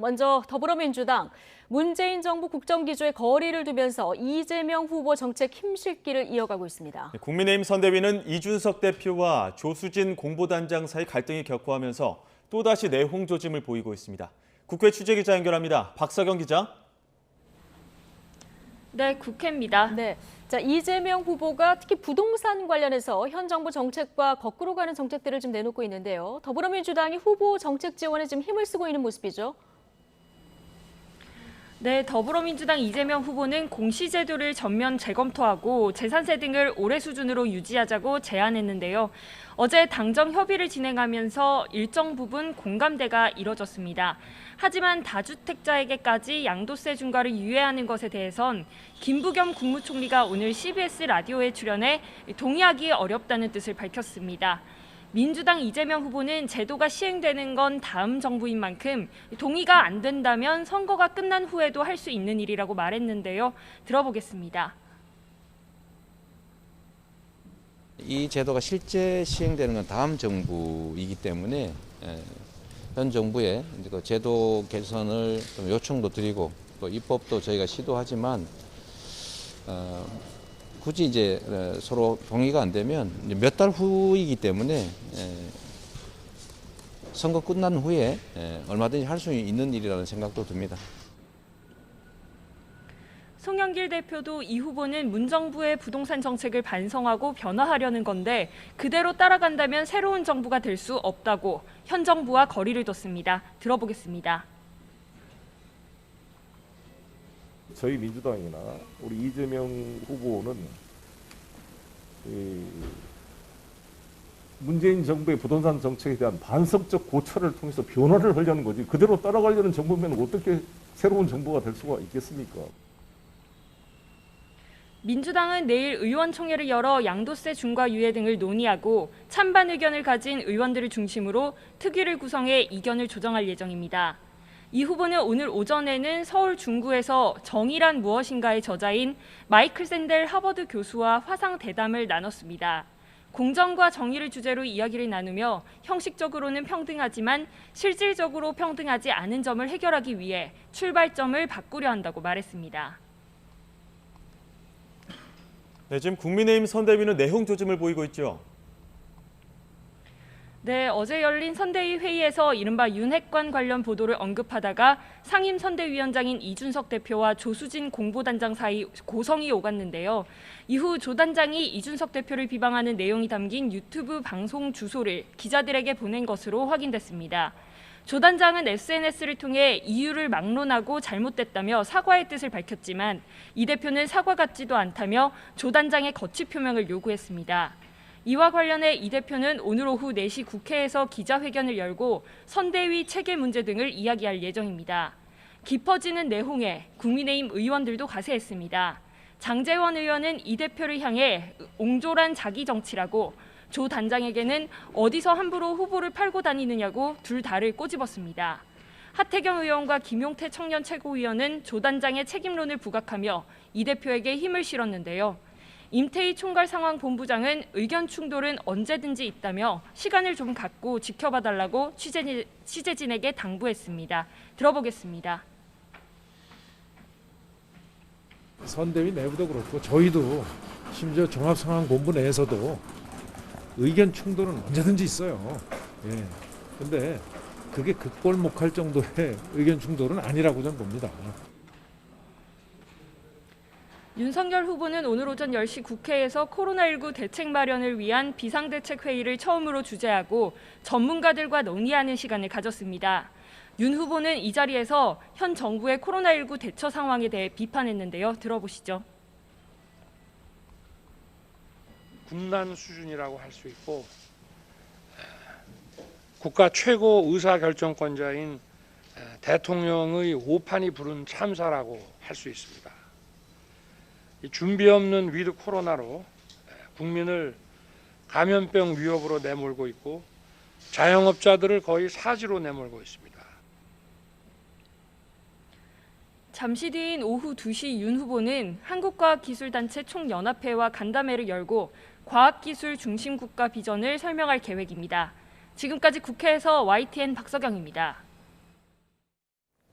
먼저 더불어민주당, 문재인 정부 국정기조에 거리를 두면서 이재명 후보 정책 힘실기를 이어가고 있습니다. 국민의힘 선대위는 이준석 대표와 조수진 공보단장 사이 갈등이 격화하면서 또다시 내홍 조짐을 보이고 있습니다. 국회 취재기자 연결합니다. 박서경 기자. 네, 국회입니다. 네, 자, 이재명 후보가 특히 부동산 관련해서 현 정부 정책과 거꾸로 가는 정책들을 좀 내놓고 있는데요. 더불어민주당이 후보 정책 지원에 지금 힘을 쓰고 있는 모습이죠. 네, 더불어민주당 이재명 후보는 공시제도를 전면 재검토하고 재산세 등을 올해 수준으로 유지하자고 제안했는데요. 어제 당정 협의를 진행하면서 일정 부분 공감대가 이뤄졌습니다. 하지만 다주택자에게까지 양도세 중과를 유예하는 것에 대해선 김부겸 국무총리가 오늘 CBS 라디오에 출연해 동의하기 어렵다는 뜻을 밝혔습니다. 민주당 이재명 후보는 제도가 시행되는 건 다음 정부인 만큼 동의가 안 된다면 선거가 끝난 후에도 할 수 있는 일이라고 말했는데요. 들어보겠습니다. 이 제도가 실제 시행되는 건 다음 정부이기 때문에 현 정부에 그 제도 개선을 좀 요청도 드리고 또 입법도 저희가 시도하지만 굳이 이제 서로 동의가 안 되면 몇 달 후이기 때문에 선거 끝난 후에 얼마든지 할 수 있는 일이라는 생각도 듭니다. 송영길 대표도 이 후보는 문정부의 부동산 정책을 반성하고 변화하려는 건데 그대로 따라간다면 새로운 정부가 될 수 없다고 현 정부와 거리를 뒀습니다. 들어보겠습니다. 저희 민주당이나 우리 이재명 후보는 문재인 정부의 부동산 정책에 대한 반성적 고찰을 통해서 변화를 하려는 거지 그대로 따라가려는 정부면 어떻게 새로운 정부가 될 수가 있겠습니까? 민주당은 내일 의원총회를 열어 양도세 중과 유예 등을 논의하고 찬반 의견을 가진 의원들을 중심으로 특위를 구성해 이견을 조정할 예정입니다. 이 후보는 오늘 오전에는 서울 중구에서 정의란 무엇인가의 저자인 마이클 샌델 하버드 교수와 화상 대담을 나눴습니다. 공정과 정의를 주제로 이야기를 나누며 형식적으로는 평등하지만 실질적으로 평등하지 않은 점을 해결하기 위해 출발점을 바꾸려 한다고 말했습니다. 네, 지금 국민의힘 선대위는 내홍 조짐을 보이고 있죠. 네, 어제 열린 선대위 회의에서 이른바 윤핵관 관련 보도를 언급하다가 상임 선대위원장인 이준석 대표와 조수진 공보단장 사이 고성이 오갔는데요. 이후 조 단장이 이준석 대표를 비방하는 내용이 담긴 유튜브 방송 주소를 기자들에게 보낸 것으로 확인됐습니다. 조 단장은 SNS를 통해 이유를 막론하고 잘못됐다며 사과의 뜻을 밝혔지만 이 대표는 사과 같지도 않다며 조 단장의 거취 표명을 요구했습니다. 이와 관련해 이 대표는 오늘 오후 4시 국회에서 기자회견을 열고 선대위 체계 문제 등을 이야기할 예정입니다. 깊어지는 내홍에 국민의힘 의원들도 가세했습니다. 장제원 의원은 이 대표를 향해 옹졸한 자기 정치라고 조 단장에게는 어디서 함부로 후보를 팔고 다니느냐고 둘 다를 꼬집었습니다. 하태경 의원과 김용태 청년 최고위원은 조 단장의 책임론을 부각하며 이 대표에게 힘을 실었는데요. 임태희 총괄상황본부장은 의견 충돌은 언제든지 있다며 시간을 좀 갖고 지켜봐달라고 취재진에게 당부했습니다. 들어보겠습니다. 선대위 내부도 그렇고 저희도 심지어 종합상황본부 내에서도 의견 충돌은 언제든지 있어요. 예. 근데 그게 극골목할 정도의 의견 충돌은 아니라고 저는 봅니다. 윤석열 후보는 오늘 오전 10시 국회에서 코로나19 대책 마련을 위한 비상대책회의를 처음으로 주재하고 전문가들과 논의하는 시간을 가졌습니다. 윤 후보는 이 자리에서 현 정부의 코로나19 대처 상황에 대해 비판했는데요. 들어보시죠. 군난 수준이라고 할 수 있고 국가 최고 의사결정권자인 대통령의 오판이 부른 참사라고 할 수 있습니다. 준비 없는 위드 코로나로 국민을 감염병 위협으로 내몰고 있고 자영업자들을 거의 사지로 내몰고 있습니다. 잠시 뒤인 오후 2시 윤 후보는 한국과학기술단체 총연합회와 간담회를 열고 과학기술 중심 국가 비전을 설명할 계획입니다. 지금까지 국회에서 YTN 박서경입니다.